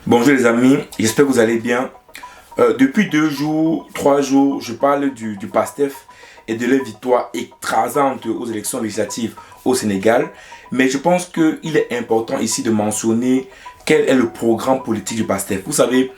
Bonjour les amis, j'espère que vous allez bien. Depuis 2 jours, 3 jours, je parle du PASTEF et de leur victoire écrasante aux élections législatives au Sénégal. Mais je pense qu'il est important ici de mentionner quel est le programme politique du PASTEF. Vous savez,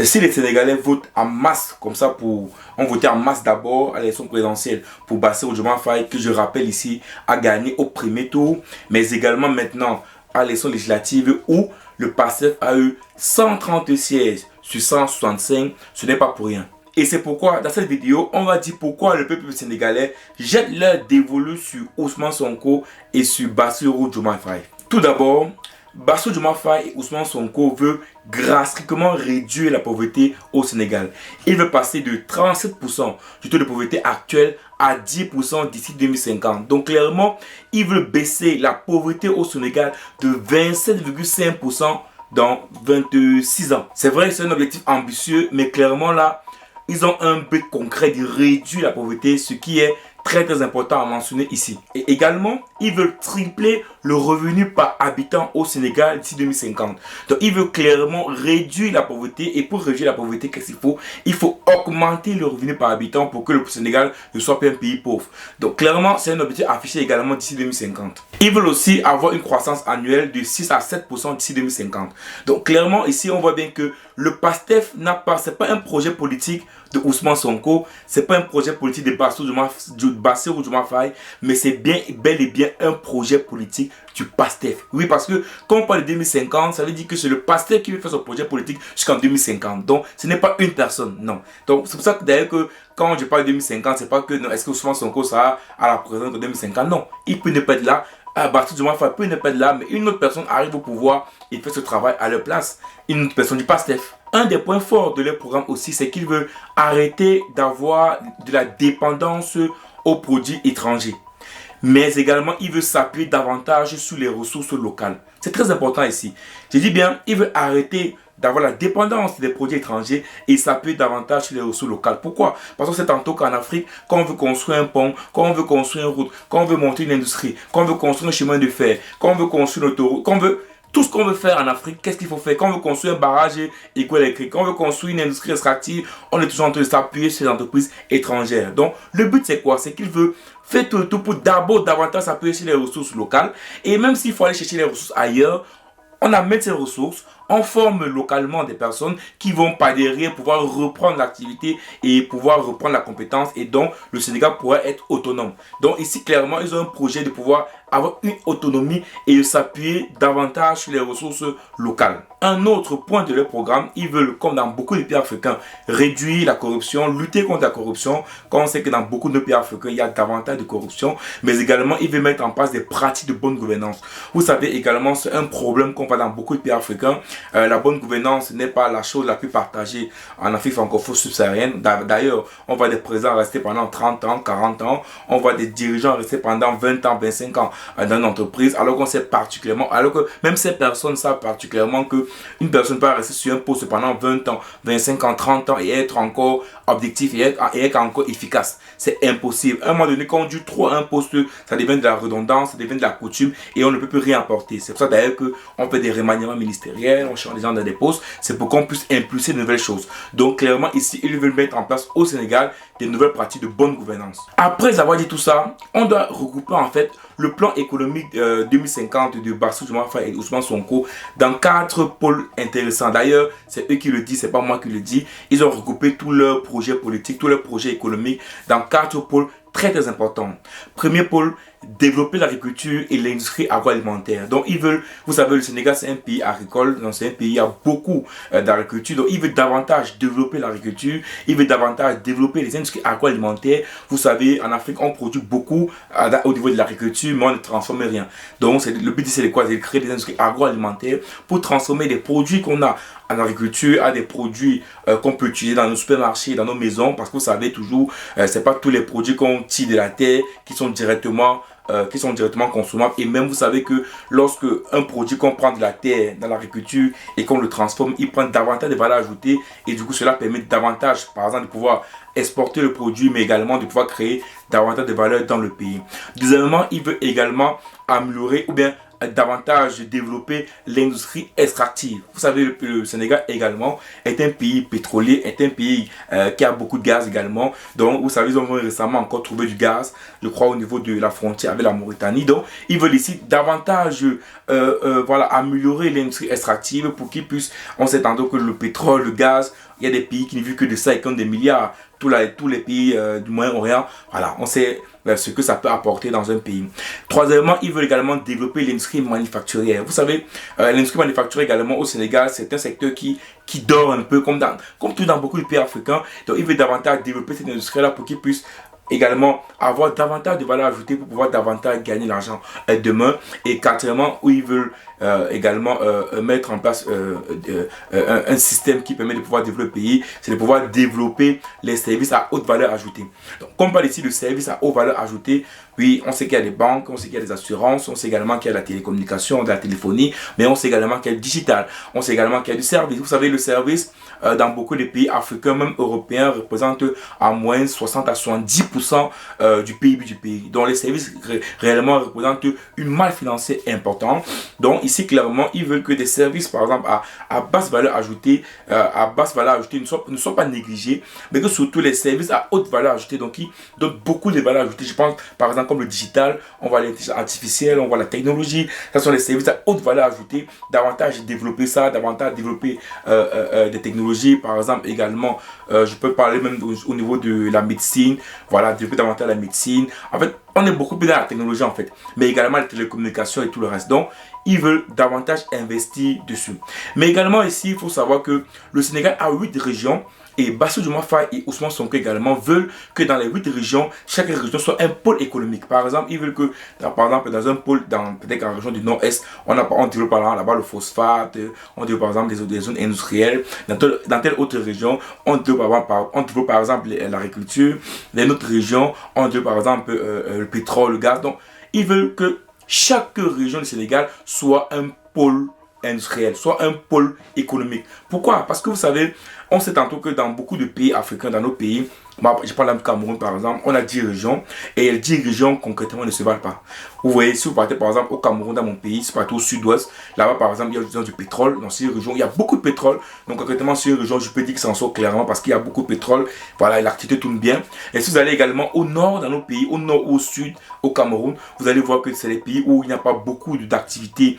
si les Sénégalais votent en masse, comme ça, on votait en masse d'abord à l'élection présidentielle pour Bassirou Diomaye Faye, que je rappelle ici, a gagné au premier tour, mais également maintenant à l'élection législative où le PASTEF a eu 130 sièges sur 165, ce n'est pas pour rien. Et c'est pourquoi, dans cette vidéo, on va dire pourquoi le peuple sénégalais jette leur dévolu sur Ousmane Sonko et sur Bassirou Diomaye Faye. Tout d'abord, Bassirou Diomaye Faye et Ousmane Sonko veulent drastiquement réduire la pauvreté au Sénégal. Il veut passer de 37% du taux de pauvreté actuel à 10% d'ici 2050. Donc clairement, il veut baisser la pauvreté au Sénégal de 27,5% dans 26 ans. C'est vrai que c'est un objectif ambitieux, mais clairement là, ils ont un but concret de réduire la pauvreté, ce qui est très important à mentionner ici. Et également, ils veulent tripler le revenu par habitant au Sénégal d'ici 2050. Donc, ils veulent clairement réduire la pauvreté. Et pour réduire la pauvreté, qu'est-ce qu'il faut? Il faut augmenter le revenu par habitant pour que le Sénégal ne soit pas un pays pauvre. Donc, clairement, c'est un objectif affiché également d'ici 2050. Ils veulent aussi avoir une croissance annuelle de 6 à 7% d'ici 2050. Donc, clairement, ici, on voit bien que le PASTEF c'est pas un projet politique de Ousmane Sonko, c'est pas un projet politique de Bassirou Diomaye Faye, mais c'est bel et bien un projet politique du PASTEF. Oui, parce que quand on parle de 2050, ça veut dire que c'est le PASTEF qui veut faire son projet politique jusqu'en 2050. Donc, ce n'est pas une personne, non. Donc, c'est pour ça que d'ailleurs que quand je parle de 2050, c'est pas que est-ce que Ousmane Sonko sera à la présidence de 2050. Non, il peut ne pas être là. Bassirou Diomaye Faye peut ne pas être là, mais une autre personne arrive au pouvoir et fait ce travail à leur place. Une autre personne du PASTEF. Un des points forts de leur programme aussi, c'est qu'ils veulent arrêter d'avoir de la dépendance aux produits étrangers. Mais également, ils veulent s'appuyer davantage sur les ressources locales. C'est très important ici. Je dis bien, ils veulent arrêter d'avoir la dépendance des produits étrangers et s'appuyer davantage sur les ressources locales. Pourquoi? Parce que c'est tantôt qu'en Afrique, quand on veut construire un pont, quand on veut construire une route, quand on veut monter une industrie, quand on veut construire un chemin de fer, quand on veut construire une autoroute, tout ce qu'on veut faire en Afrique, qu'est-ce qu'il faut faire? Quand on veut construire un barrage hydroélectrique, quand on veut construire une industrie extractive, on est toujours en train de s'appuyer sur les entreprises étrangères. Donc, le but, c'est quoi? C'est qu'il veut faire tout pour d'abord davantage s'appuyer sur les ressources locales. Et même s'il faut aller chercher les ressources ailleurs, on amène ces ressources, on forme localement des personnes qui vont par derrière pouvoir reprendre l'activité et pouvoir reprendre la compétence et donc le Sénégal pourrait être autonome. Donc ici clairement ils ont un projet de pouvoir avoir une autonomie et de s'appuyer davantage sur les ressources locales. Un autre point de leur programme, ils veulent, comme dans beaucoup de pays africains, réduire la corruption, lutter contre la corruption. Quand on sait que dans beaucoup de pays africains, il y a davantage de corruption, mais également ils veulent mettre en place des pratiques de bonne gouvernance. Vous savez également, c'est un problème qu'on voit dans beaucoup de pays africains. La bonne gouvernance n'est pas la chose la plus partagée en Afrique francophone subsaharienne. D'ailleurs, on voit des présidents rester pendant 30 ans, 40 ans. On voit des dirigeants rester pendant 20 ans, 25 ans dans une entreprise, alors qu'on sait particulièrement, alors que même ces personnes savent particulièrement que une personne peut rester sur un poste pendant 20 ans, 25 ans, 30 ans et être encore objectif et être encore efficace. C'est impossible. À un moment donné, quand on dure trop un poste, ça devient de la redondance, ça devient de la coutume et on ne peut plus rien apporter. C'est pour ça d'ailleurs qu'on fait des remaniements ministériels, on change les gens dans des postes, c'est pour qu'on puisse impulser de nouvelles choses. Donc clairement ici, ils veulent mettre en place au Sénégal des nouvelles pratiques de bonne gouvernance. Après avoir dit tout ça, on doit regrouper en fait le plan économique 2050 de Bassirou Diomaye Faye et Ousmane Sonko dans 4 pôles intéressants. D'ailleurs, c'est eux qui le disent, c'est pas moi qui le dis. Ils ont regroupé tous leurs projets politiques, tous leurs projets économiques dans 4 pôles très importants. Premier pôle, développer l'agriculture et l'industrie agroalimentaire. Donc ils veulent, vous savez, le Sénégal c'est un pays agricole, donc c'est un pays, il y a beaucoup d'agriculture, donc ils veulent davantage développer l'agriculture, ils veulent davantage développer les industries agroalimentaires. Vous savez, en Afrique on produit beaucoup au niveau de l'agriculture, mais on ne transforme rien. Donc le but c'est de quoi? C'est de créer des industries agroalimentaires pour transformer des produits qu'on a en agriculture à des produits qu'on peut utiliser dans nos supermarchés, dans nos maisons, parce que vous savez toujours, c'est pas tous les produits qu'on tire de la terre qui sont directement consommables. Et même vous savez que lorsque un produit qu'on prend de la terre dans l'agriculture et qu'on le transforme, il prend davantage de valeur ajoutée et du coup cela permet davantage, par exemple, de pouvoir exporter le produit, mais également de pouvoir créer davantage de valeur dans le pays. Deuxièmement, il veut également améliorer ou bien davantage développer l'industrie extractive. Vous savez, le Sénégal également est un pays pétrolier, est un pays qui a beaucoup de gaz également. Donc, vous savez, ils ont récemment encore trouvé du gaz, je crois, au niveau de la frontière avec la Mauritanie. Donc, ils veulent ici davantage voilà, améliorer l'industrie extractive pour qu'ils puissent, on s'étend que le pétrole, le gaz, il y a des pays qui ne vivent que de ça et qui ont des milliards. Tous les pays du Moyen-Orient, voilà, on sait ce que ça peut apporter dans un pays. Troisièmement, ils veulent également développer l'industrie manufacturière. Vous savez, l'industrie manufacturière également au Sénégal, c'est un secteur qui dort un peu comme tout dans beaucoup de pays africains. Donc, ils veulent davantage développer cette industrie-là pour qu'ils puissent également avoir davantage de valeur ajoutée pour pouvoir davantage gagner l'argent demain. Et quatrièmement, où ils veulent également mettre en place un système qui permet de pouvoir développer le pays, c'est de pouvoir développer les services à haute valeur ajoutée. Donc, comme on parle ici de services à haute valeur ajoutée, oui, on sait qu'il y a des banques, on sait qu'il y a des assurances, on sait également qu'il y a la télécommunication, de la téléphonie, mais on sait également qu'il y a le digital, on sait également qu'il y a du service. Vous savez, le service, dans beaucoup de pays africains, même européens, représente en moyenne 60 à 70% du PIB du pays. Donc, les services réellement représentent une malle financière importante. Donc, ici, clairement, ils veulent que des services, par exemple, à basse valeur ajoutée, ne soient pas négligés, mais que surtout les services à haute valeur ajoutée, donc qui donnent beaucoup de valeur ajoutée. Je pense, par exemple, comme le digital, on voit l'intelligence artificielle, on voit la technologie. Ce sont les services à haute valeur ajoutée. Davantage développer ça, davantage développer des technologies, par exemple, également, je peux parler même au niveau de la médecine, voilà, développer davantage la médecine. En fait, on est beaucoup plus dans la technologie, en fait, mais également la télécommunication et tout le reste. Donc, ils veulent davantage investir dessus. Mais également ici, il faut savoir que le Sénégal a 8 régions et Bassirou Diomaye Faye et Ousmane Sonko également veulent que dans les 8 régions, chaque région soit un pôle économique. Par exemple, ils veulent que, par exemple, dans un pôle, peut-être en région du Nord-Est, on développe là-bas le phosphate, on développe par exemple des zones industrielles. Dans telle autre région, on développe par exemple l'agriculture. Dans une autre région, on développe par exemple le pétrole, le gaz. Donc, ils veulent que chaque région du Sénégal soit un pôle industriel, soit un pôle économique. Pourquoi? Parce que vous savez, on sait tantôt que dans beaucoup de pays africains, dans nos pays, je parle du Cameroun par exemple, on a 10 régions et les 10 régions concrètement ne se valent pas. Vous voyez, si vous partez par exemple au Cameroun, dans mon pays, si vous partez au sud-ouest, là-bas par exemple, il y a du pétrole. Dans ces régions, il y a beaucoup de pétrole. Donc concrètement, ces régions, je peux dire que ça en sort clairement parce qu'il y a beaucoup de pétrole. Voilà, et l'activité tourne bien. Et si vous allez également au nord, dans nos pays, au nord ou au sud, au Cameroun, vous allez voir que c'est les pays où il n'y a pas beaucoup d'activités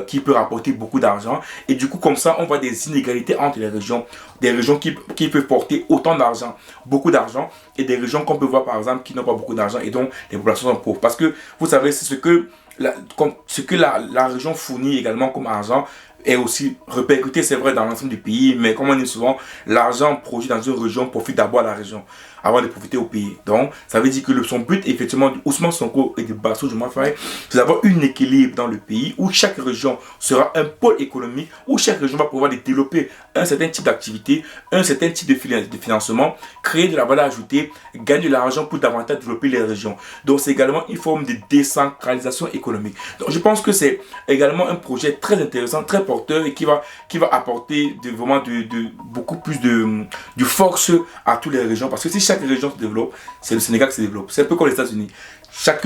qui peuvent rapporter beaucoup d'argent. Et du coup, comme ça, on voit des inégalités entre les régions. Des régions qui peuvent porter autant d'argent, beaucoup d'argent, et des régions qu'on peut voir par exemple qui n'ont pas beaucoup d'argent et dont les populations sont pauvres. Parce que vous savez, c'est ce que la région fournit également comme argent est aussi répercuté, c'est vrai, dans l'ensemble du pays, mais comme on dit souvent, l'argent produit dans une région profite d'abord à la région avant de profiter au pays. Donc, ça veut dire que son but, effectivement, d'Ousmane Sonko et de Bassirou Diomaye Faye, c'est d'avoir un équilibre dans le pays où chaque région sera un pôle économique, où chaque région va pouvoir développer un certain type d'activité, un certain type de financement, créer de la valeur ajoutée, gagner de l'argent pour davantage développer les régions. Donc, c'est également une forme de décentralisation économique. Donc, je pense que c'est également un projet très intéressant, très porteur et qui va apporter vraiment beaucoup plus de force à toutes les régions. Parce que si chaque région se développe, c'est le Sénégal qui se développe. C'est un peu comme les États-Unis. Chaque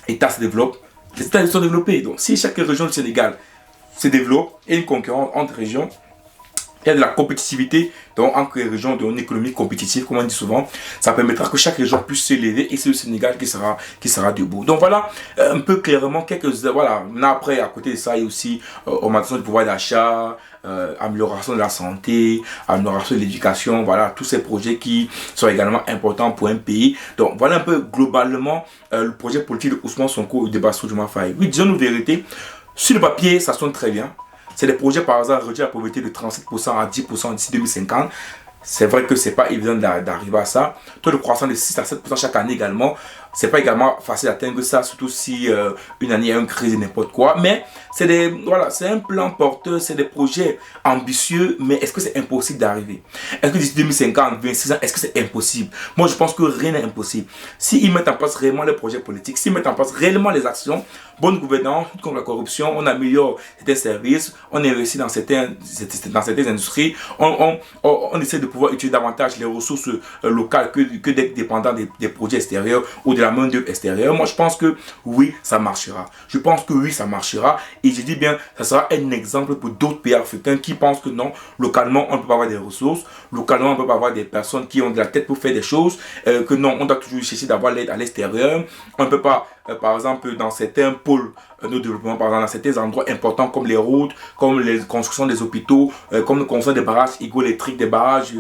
État se développe, les États sont développés. Donc, si chaque région du Sénégal se développe et une concurrence entre régions, il y a de la compétitivité donc entre les régions d'une économie compétitive, comme on dit souvent. Ça permettra que chaque région puisse s'élever et c'est le Sénégal qui sera debout. Donc voilà un peu clairement voilà. Maintenant après, à côté de ça, il y a aussi augmentation du pouvoir d'achat, amélioration de la santé, amélioration de l'éducation, voilà, tous ces projets qui sont également importants pour un pays. Donc voilà un peu globalement le projet politique de Ousmane Sonko et de Bassirou Diomaye Faye. Oui, disons-nous vérité, sur le papier, ça sonne très bien. C'est des projets, par exemple, réduire la pauvreté de 37% à 10% d'ici 2050. C'est vrai que c'est pas évident d'arriver à ça. Taux de croissance de 6 à 7% chaque année également. C'est pas également facile d'atteindre ça, surtout si une année il y a une crise et n'importe quoi. Mais c'est un plan porteur, c'est des projets ambitieux, mais est-ce que c'est impossible d'arriver? Est-ce que d'ici 2050, 26 ans, est-ce que c'est impossible? Moi, je pense que rien n'est impossible. S'ils mettent en place réellement les projets politiques, s'ils mettent en place réellement les actions, bonne gouvernance, lutte contre la corruption, on améliore certains services, on investit dans certaines industries, on essaie de pouvoir utiliser davantage les ressources locales que d'être dépendant des produits extérieurs ou de la main d'œuvre extérieure. Moi, je pense que oui, ça marchera. Je pense que oui, ça marchera. Et je dis bien, ça sera un exemple pour d'autres pays africains qui pensent que non, localement, on ne peut pas avoir des ressources. Localement, on ne peut pas avoir des personnes qui ont de la tête pour faire des choses. Que non, on doit toujours chercher d'avoir l'aide à l'extérieur. On ne peut pas, par exemple, dans certains pôles de développement, par exemple, dans certains endroits importants comme les routes, comme les constructions des hôpitaux, comme la construction des barrages hydroélectriques, des barrages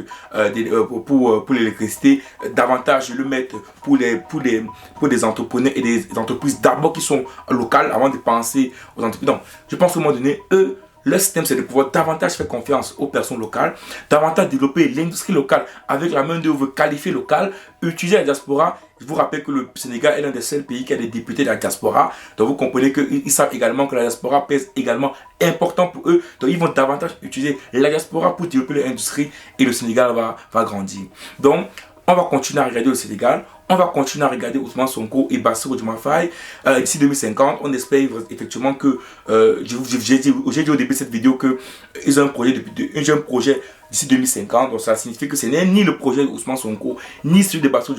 pour l'électricité, davantage le mettre pour des entrepreneurs et des entreprises d'abord qui sont locales avant de penser aux entreprises. Donc, je pense qu'à un moment donné, eux, leur système, c'est de pouvoir davantage faire confiance aux personnes locales, davantage développer l'industrie locale avec la main-d'œuvre qualifiée locale, utiliser la diaspora. Je vous rappelle que le Sénégal est l'un des seuls pays qui a des députés de la diaspora. Donc vous comprenez qu'ils savent également que la diaspora pèse également important pour eux. Donc ils vont davantage utiliser la diaspora pour développer l'industrie et le Sénégal va grandir. Donc on va continuer à regarder le Sénégal. On va continuer à regarder Ousmane Sonko et Bassirou Diomaye Faye d'ici 2050. On espère effectivement que, j'ai dit au début de cette vidéo qu'ils ont un projet d'ici 2050. Donc ça signifie que ce n'est ni le projet d'Ousmane Sonko, ni celui de Bassirou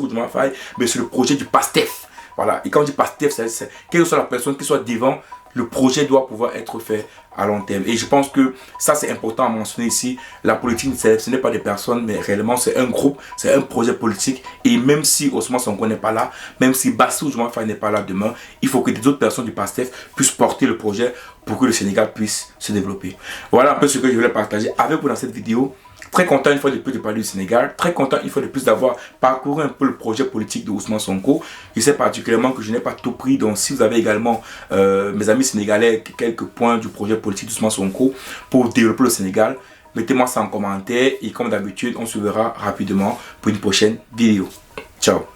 Diomaye Faye, mais c'est le projet du PASTEF. Voilà. Et quand on dit PASTEF, c'est quelle que soit la personne qui soit devant, le projet doit pouvoir être fait à long terme. Et je pense que ça, c'est important à mentionner ici. La politique, ce n'est pas des personnes, mais réellement, c'est un groupe, c'est un projet politique. Et même si Ousmane Sonko n'est pas là, même si Bassirou Diomaye Faye n'est pas là demain, il faut que des autres personnes du PASTEF puissent porter le projet pour que le Sénégal puisse se développer. Voilà un peu ce que je voulais partager avec vous dans cette vidéo. Très content une fois de plus de parler du Sénégal. Très content une fois de plus d'avoir parcouru un peu le projet politique de Ousmane Sonko. Je sais particulièrement que je n'ai pas tout pris. Donc si vous avez également, mes amis sénégalais, quelques points du projet politique d'Ousmane Sonko pour développer le Sénégal, mettez-moi ça en commentaire. Et comme d'habitude, on se verra rapidement pour une prochaine vidéo. Ciao.